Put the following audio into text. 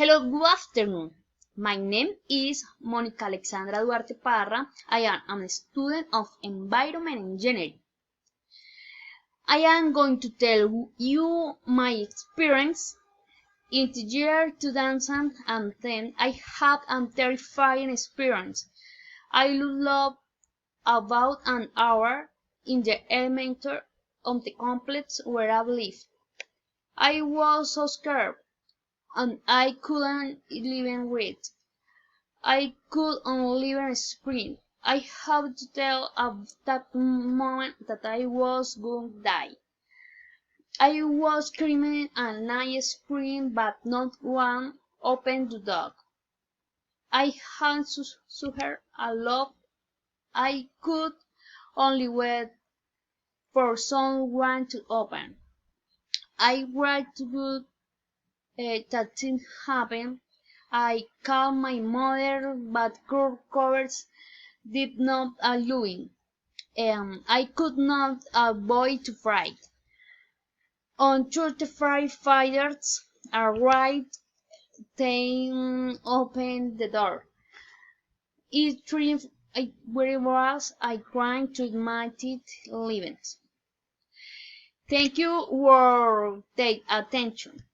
Hello, good afternoon. My name is Mónica Alexandra Duarte Parra. I am a student of Environment Engineering. I am going to tell you my experience. In the year 2010, I had a terrifying experience. I lost about an hour in the elevator of the complex where I live. I was so scared, and I couldn't even breathe. I could only even scream. I have to tell at that moment that I was going to die. I was screaming and I screamed, but not one opened the door. I had suffered a lot. I could only wait for someone to open. I tried to do that didn't happen. I called my mother, but covers did not allow it. I could not avoid to fright. On Tuesday, firefighters arrived. They opened the door. Where it was, I tried to imitate living. Thank you for their attention.